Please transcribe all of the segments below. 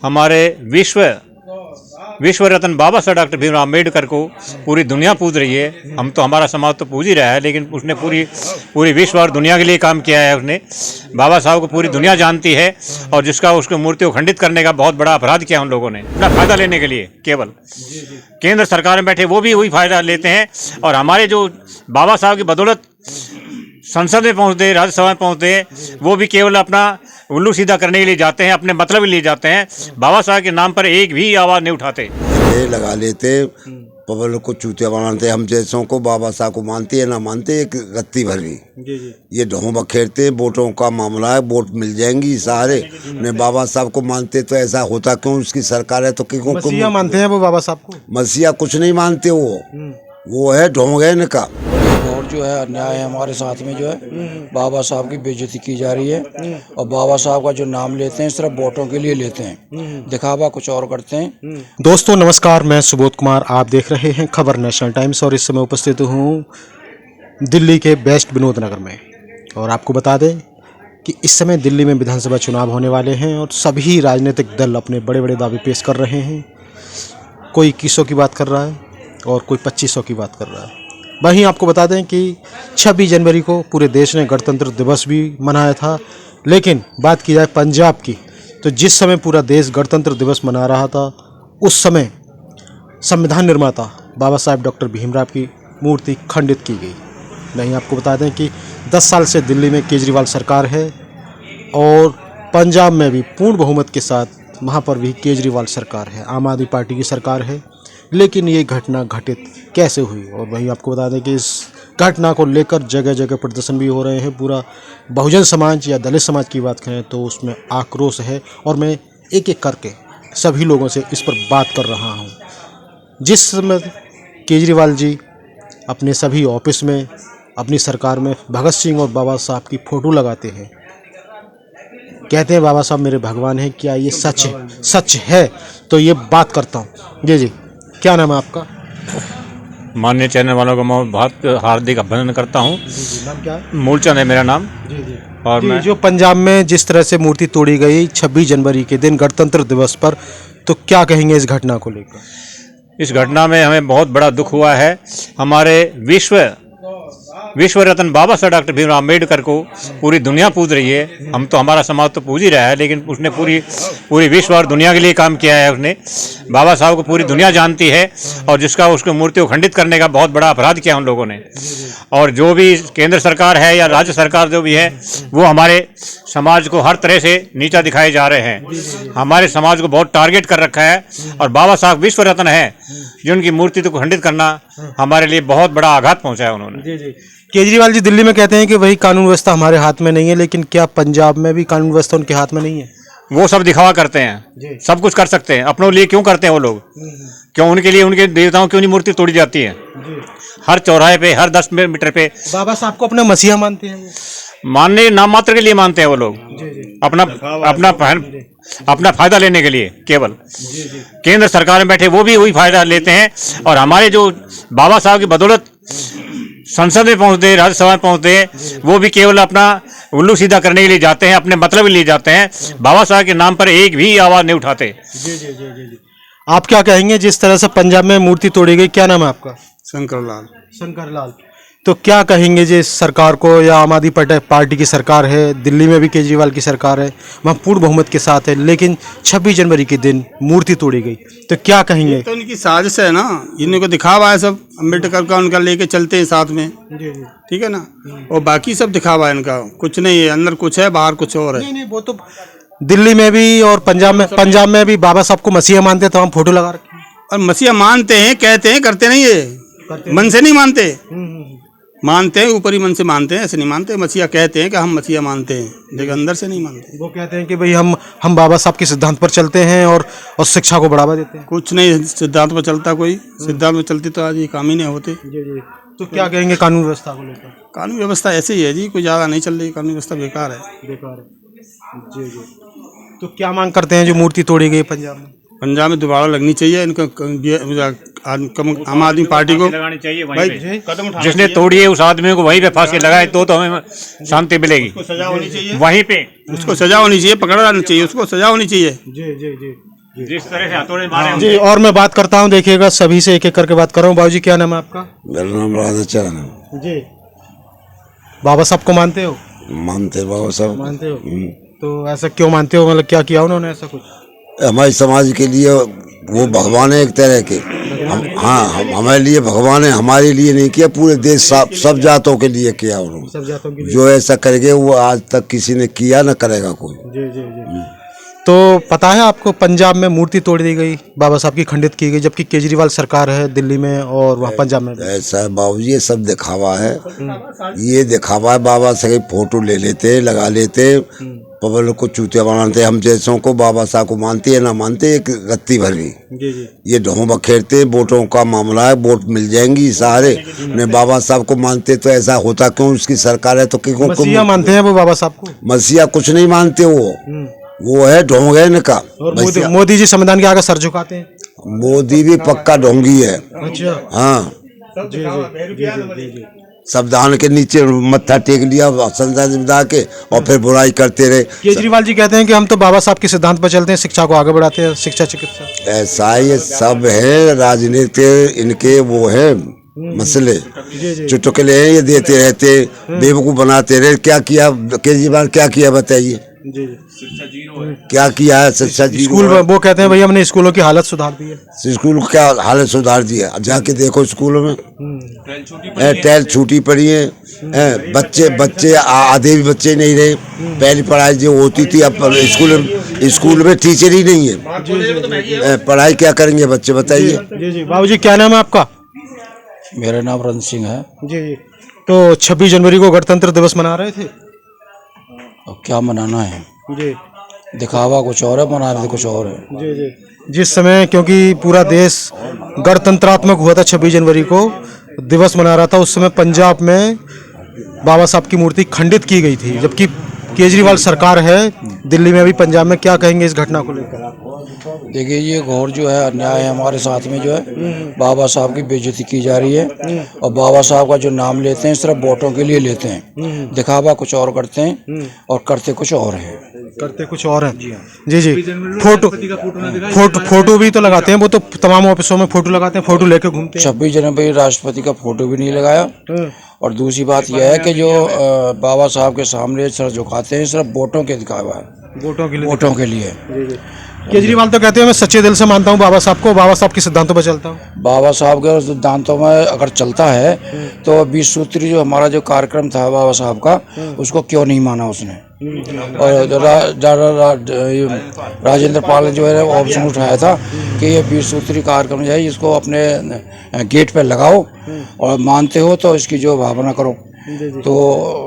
हमारे विश्व रत्न बाबा साहब डॉक्टर भीमराव अम्बेडकर को पूरी दुनिया पूज रही है। हम तो, हमारा समाज तो पूज ही रहा है, लेकिन उसने पूरी विश्व और दुनिया के लिए काम किया है। उसने बाबा साहब को पूरी दुनिया जानती है, और जिसका उसकी मूर्ति को खंडित करने का बहुत बड़ा अपराध किया उन लोगों ने, अपना फायदा लेने के लिए। केवल केंद्र सरकार में बैठे वो भी वही फायदा लेते हैं, और हमारे जो बाबा साहब की बदौलत संसद में पहुंचते, राज्यसभा में पहुंचते, वो भी केवल अपना उल्लू सीधा करने के लिए जाते हैं, अपने मतलब के लिए जाते हैं। बाबा साहब के नाम पर एक भी आवाज़ नहीं उठाते। ये लगा लेते, पब्लिक को चूतिया बनाते। हम जैसों को बाबा साहब को मानते हैं ना मानते, एक रत्ती भर भी ये ढों बखेरते। वोटों का मामला है, वोट मिल जाएंगी सारे। ने बाबा साहब को मानते तो ऐसा होता क्यों? उसकी सरकार है तो क्यों मसीहा मानते हैं वो बाबा साहब को? मसीहा कुछ नहीं मानते, वो है ढोंग है इनका। और जो है अन्याय है हमारे साथ में, जो है बाबा साहब की बेइज्जती की जा रही है, और बाबा साहब का जो नाम लेते हैं सिर्फ वोटों के लिए लेते हैं, दिखावा कुछ और करते हैं। दोस्तों नमस्कार, मैं सुबोध कुमार, आप देख रहे हैं खबर नेशनल टाइम्स, और इस समय उपस्थित हूँ दिल्ली के वेस्ट विनोद नगर में। और आपको बता दें कि इस समय दिल्ली में विधानसभा चुनाव होने वाले हैं, और सभी राजनीतिक दल अपने बड़े बड़े दावे पेश कर रहे हैं। कोई 2100 की बात कर रहा है और कोई 2500 की बात कर रहा है। वहीं आपको बता दें कि 26 जनवरी को पूरे देश ने गणतंत्र दिवस भी मनाया था, लेकिन बात की जाए पंजाब की, तो जिस समय पूरा देश गणतंत्र दिवस मना रहा था, उस समय संविधान निर्माता बाबा साहब डॉक्टर भीमराव की मूर्ति खंडित की गई। वहीं आपको बता दें कि 10 साल से दिल्ली में केजरीवाल सरकार है, और पंजाब में भी पूर्ण बहुमत के साथ वहाँ पर भी केजरीवाल सरकार है, आम आदमी पार्टी की सरकार है। लेकिन ये घटना घटित कैसे हुई? और वहीं आपको बता दें कि इस घटना को लेकर जगह जगह प्रदर्शन भी हो रहे हैं। पूरा बहुजन समाज या दलित समाज की बात करें तो उसमें आक्रोश है, और मैं एक एक करके सभी लोगों से इस पर बात कर रहा हूँ। जिस समय केजरीवाल जी अपने सभी ऑफिस में, अपनी सरकार में भगत सिंह और बाबा साहब की फ़ोटो लगाते हैं, कहते हैं बाबा साहब मेरे भगवान हैं, क्या ये सच है? तो ये बात करता हूँ। जी, क्या नाम है आपका? माननीय चैनल वालों को मैं बहुत हार्दिक अभिनंदन करता हूँ। नाम क्या है? मूलचंद है मेरा नाम। और मैं जो पंजाब में जिस तरह से मूर्ति तोड़ी गई 26 जनवरी के दिन गणतंत्र दिवस पर, तो क्या कहेंगे इस घटना को लेकर? इस घटना में हमें बहुत बड़ा दुख हुआ है। हमारे विश्व रत्न बाबा साहब डॉक्टर भीमराव अम्बेडकर को पूरी दुनिया पूज रही है। हम तो, हमारा समाज तो पूज ही रहा है, लेकिन उसने पूरी विश्व और दुनिया के लिए काम किया है। उसने बाबा साहब को पूरी दुनिया जानती है, और जिसका उसकी मूर्ति को खंडित करने का बहुत बड़ा अपराध किया उन लोगों ने। और जो भी केंद्र सरकार है या राज्य सरकार जो भी है, वो हमारे समाज को हर तरह से नीचा दिखाए जा रहे हैं। हमारे समाज को बहुत टारगेट कर रखा है, और बाबा साहब विश्व रत्न है, जिनकी मूर्ति को खंडित करना हमारे लिए बहुत बड़ा आघात पहुंचाया उन्होंने। केजरीवाल जी दिल्ली में कहते हैं कि वही कानून व्यवस्था हमारे हाथ में नहीं है, लेकिन क्या पंजाब में भी कानून व्यवस्था उनके हाथ में नहीं है? वो सब दिखावा करते हैं, सब कुछ कर सकते हैं, अपनों लिए क्यों करते हैं वो लोग? क्यों उनके लिए, उनके देवताओं क्यों नहीं मूर्ति तोड़ी जाती है? हर चौराहे पे, हर 10 मीटर पे। बाबा साहब को अपना मसीहा मानते हैं? मानने नाम मात्र के लिए मानते हैं वो लोग, अपना फायदा लेने के लिए। केवल केंद्र सरकार में बैठे वो भी वही फायदा लेते हैं, और हमारे जो बाबा साहब की बदौलत संसद में पहुंचते, राज्यसभा में पहुंचते, वो भी केवल अपना उल्लू सीधा करने के लिए जाते हैं, अपने मतलब के लिए जाते हैं। बाबा साहब के नाम पर एक भी आवाज़ नहीं उठाते। आप क्या कहेंगे जिस तरह से पंजाब में मूर्ति तोड़ी गई? क्या नाम है आपका? शंकर लाल। तो क्या कहेंगे जी सरकार को, या आम आदमी पार्टी की सरकार है, दिल्ली में भी केजरीवाल की सरकार है, वहाँ पूर्ण बहुमत के साथ है, लेकिन 26 जनवरी के दिन मूर्ति तोड़ी गई, तो क्या कहेंगे? तो इनकी साजिश है ना, इनको दिखावा है सब। अम्बेडकर का उनका लेके चलते हैं साथ में, ठीक है ना, और बाकी सब दिखावा है इनका, कुछ नहीं है, अंदर कुछ है, बाहर कुछ और है। नहीं, वो तो दिल्ली में भी और पंजाब में भी बाबा साहब को मसीहा मानते हैं, तो हम फोटो लगा रखे हैं। और मसीहा मानते हैं, कहते हैं, करते नहीं है, मन से नहीं मानते। मानते हैं, ऊपरी मन से मानते हैं, ऐसे नहीं मानते। मसीहा कहते हैं कि हम मसीहा मानते हैं, लेकिन अंदर से नहीं मानते। वो कहते हैं कि भाई हम बाबा साहब के सिद्धांत पर चलते हैं, और शिक्षा को बढ़ावा देते हैं। कुछ नहीं सिद्धांत पर चलता, कोई सिद्धांत पर चलती तो आज ये काम ही नहीं होते। तो क्या कहेंगे कानून व्यवस्था को लेकर? कानून व्यवस्था ऐसे ही है जी, कोई ज़्यादा नहीं चल रही, कानून व्यवस्था बेकार है। जी। तो क्या मांग करते हैं जो मूर्ति तोड़ी गई पंजाब में? पंजाब में दोबारा लगनी चाहिए इनको, आम आदमी पार्टी को लगानी चाहिए भाई, कदम उठाना। जिसने तोड़ी है उस आदमी को वहीं पे फांसी लगाए तो हमें शांति मिलेगी। सजा होनी चाहिए, वहीं पे उसको सजा होनी चाहिए, पकड़ा जाना चाहिए, उसको सजा होनी चाहिए। जी। जिस तरह से हथौड़े मारे जी, और मैं बात करता हूँ, देखिएगा सभी से एक एक करके बात कर रहा हूँ। बाबूजी क्या नाम है आपका? मेरा नाम राधा चरण है। जी। बाबा साहब को मानते हो? मानते बाबा साहब। मानते हो? तो ऐसा क्यों मानते हो, मतलब क्या किया उन्होंने ऐसा कुछ? हमारे समाज के लिए वो भगवान है एक तरह के। हम हमारे लिए भगवान है, हमारे लिए नहीं किया, पूरे देश सब जातों के लिए किया उन्होंने। सब जातों के लिए। जो ऐसा करेंगे वो आज तक किसी ने किया न करेगा कोई। जी जी जी। तो पता है आपको, पंजाब में मूर्ति तोड़ दी गई, बाबा साहब की खंडित की गई, जबकि केजरीवाल सरकार है दिल्ली में और वहाँ पंजाब में। ऐसा है बाबूजी, ये सब दिखावा है। ये दिखावा है। बाबा साहब फोटो ले लेते, लगा लेते, पब्लिक को चूतिया बनाते। हम जैसों को बाबा साहब को मानते हैं ना मानते, एक रत्ती भर भी। जी जी। ये ढों बखेरते, वोटों का मामला है, वोट मिल जाएंगी सारे। ने बाबा साहब को मानते तो ऐसा होता क्यों? उसकी सरकार है तो क्यों? मसीहा मानते हैं वो बाबा साहब को? मसीहा कुछ नहीं मानते वो है ढोंग है इनका। और मोदी जी संविधान के आगे सर झुकाते हैं। मोदी भी पक्का ढोंगी है। अच्छा। हाँ, जी जी। संविधान के नीचे मत्था टेक लिया संविधान के, और फिर बुराई करते रहे। केजरीवाल जी कहते हैं कि हम तो बाबा साहब के सिद्धांत पर चलते हैं, शिक्षा को आगे बढ़ाते हैं, शिक्षा चिकित्सा। ऐसा ये सब है राजनीति, इनके वो है मसले, चुटकुले हैं ये देते रहते, बेवकूफ बनाते रहे। क्या किया केजरीवाल, क्या किया बताइए? क्या किया है? शिक्षा स्कूल वो कहते हैं भाई हमने स्कूलों की हालत सुधार दी है। स्कूल क्या हालत सुधार दी है? जाके देखो स्कूलों में टेल छूटी पड़ी है। बच्चे आधे भी बच्चे नहीं रहे। पहली पढ़ाई जो होती थी, अब स्कूल में टीचर ही नहीं है। पढ़ाई क्या करेंगे बच्चे बताइए? जी जी। बाबूजी क्या नाम है आपका? मेरा नाम रण सिंह है। जी जी। तो 26 जनवरी को गणतंत्र दिवस मना रहे थे? और क्या मनाना है? जी। दिखावा कुछ और है, मनाना कुछ और है। जी जी। जिस समय, क्योंकि पूरा देश गणतंत्रात्मक हुआ था 26 जनवरी को दिवस मना रहा था, उस समय पंजाब में बाबा साहब की मूर्ति खंडित की गई थी, जबकि केजरीवाल सरकार है दिल्ली में। अभी पंजाब में क्या कहेंगे इस घटना को लेकर? देखिए, ये घोर जो है अन्याय है। हमारे साथ में जो है बाबा साहब की बेइज्जती की जा रही है, और बाबा साहब का जो नाम लेते हैं सिर्फ वोटों के लिए लेते हैं। दिखावा कुछ और करते हैं और करते कुछ और हैं। करते कुछ और हैं। जी जी। फोटो भी तो लगाते हैं, वो तो तमाम ऑफिसों में फोटो लगाते हैं, फोटो लेके घूमते हैं। 26 जनवरी राष्ट्रपति का फोटो भी नहीं लगाया। और दूसरी बात यह है कि जो बाबा साहब के सामने सर झुकाते हैं सिर्फ वोटों के दिखावा है, वोटों के लिए। केजरीवाल तो कहते हैं मैं सच्चे दिल से मानता हूँ बाबा साहब को, बाबा साहब के सिद्धांतों पर चलता हूँ। बाबा साहब के सिद्धांतों में अगर चलता है तो 20 सूत्री जो हमारा जो कार्यक्रम था बाबा साहब का, उसको क्यों नहीं माना उसने? और राजेंद्र पाल ने जो है ऑप्शन उठाया था कि ये 20 सूत्री कार्यक्रम जो है इसको अपने गेट पर लगाओ, और मानते हो तो इसकी जो भावना करो। तो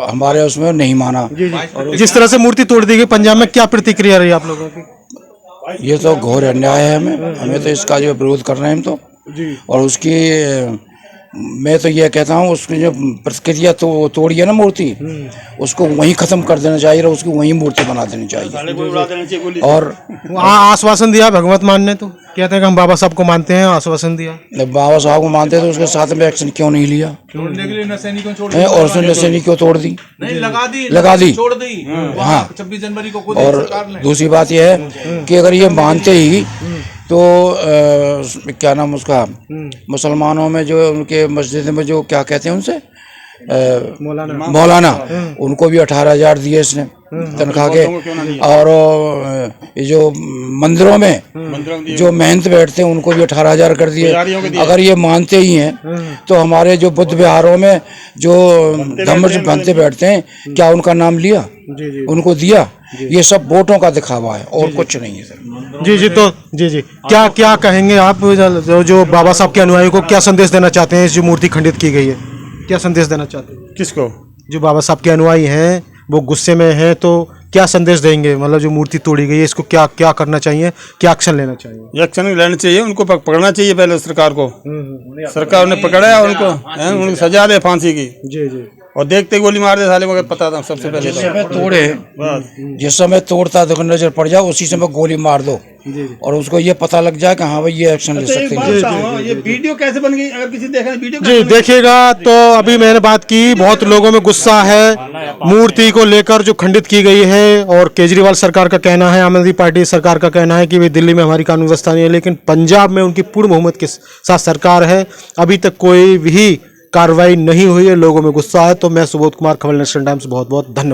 हमारे उसमें नहीं माना। जिस तरह से मूर्ति तोड़ दी गई पंजाब में, क्या प्रतिक्रिया रही आप लोगों की? ये तो घोर अन्याय है। हमें तो इसका जो विरोध कर रहे हैं हम तो। और उसकी मैं तो ये कहता हूँ, उसकी जो प्रक्रिया तो तोड़ी है ना मूर्ति, उसको वहीं खत्म कर देना चाहिए और उसकी वहीं मूर्ति बना देनी चाहिए। और आश्वासन दिया भगवत मान ने, तो कहते हैं कि हम बाबा साहब को मानते हैं, आश्वासन दिया। बाबा साहब को मानते तो उसके साथ में एक्शन क्यों नहीं लिया? और उसने नशेनी क्यों तोड़ दी? लगा दी छोड़ दी। हाँ, 26 जनवरी को। और दूसरी बात यह है कि अगर ये मानते ही तो क्या नाम उसका, मुसलमानों में जो उनके मस्जिद में जो क्या कहते हैं उनसे, मौलाना, उनको भी 18,000 दिए इसने तनख्वाह के। और ये जो मंदिरों में जो महंत बैठते हैं उनको भी 18,000 कर दिए। अगर ये मानते ही हैं तो हमारे जो बुद्ध विहारों में जो धम्म बनते बैठते हैं, क्या उनका नाम लिया? उनको दिया? ये सब वोटों का दिखावा है और कुछ नहीं है सर। जी जी। तो जी क्या कहेंगे आप, जो बाबा साहब के अनुयायियों को क्या संदेश देना चाहते हैं? इस जो मूर्ति खंडित की गई है, क्या संदेश देना चाहते हैं? किसको? जो बाबा साहब के अनुयायी हैं वो गुस्से में हैं, तो क्या संदेश देंगे? मतलब जो मूर्ति तोड़ी गई है इसको क्या करना चाहिए, क्या एक्शन लेना चाहिए? एक्शन लेना चाहिए, उनको पकड़ना चाहिए पहले सरकार को। सरकार ने पकड़ा है उनको सजा दे फांसी की। जी जी। और देखते गोली मार दे साले को, अगर पता था सबसे पहले जिस समय तोड़े, जिस समय तोड़ता देखो नजर पड़ जाए उसी समय गोली मार दो और उसको ये पता लग जाए कि हाँ भाई ये एक्शन ले सकते हैं। ये वीडियो कैसे बन गई, अगर किसी देखा वीडियो जी देखिएगा, तो अभी मैंने बात की, बहुत लोगों में गुस्सा है मूर्ति को लेकर जो खंडित की गई है, और केजरीवाल सरकार का कहना है, आम आदमी पार्टी सरकार का कहना है कि भाई दिल्ली में हमारी कानून व्यवस्था नहीं है, लेकिन पंजाब में उनकी पूर्ण बहुमत के साथ सरकार है, अभी तक कोई भी कार्रवाई नहीं हुई है, लोगों में गुस्सा है। तो मैं सुबोध कुमार, खबर नेशनल टाइम्स, बहुत बहुत धन्यवाद।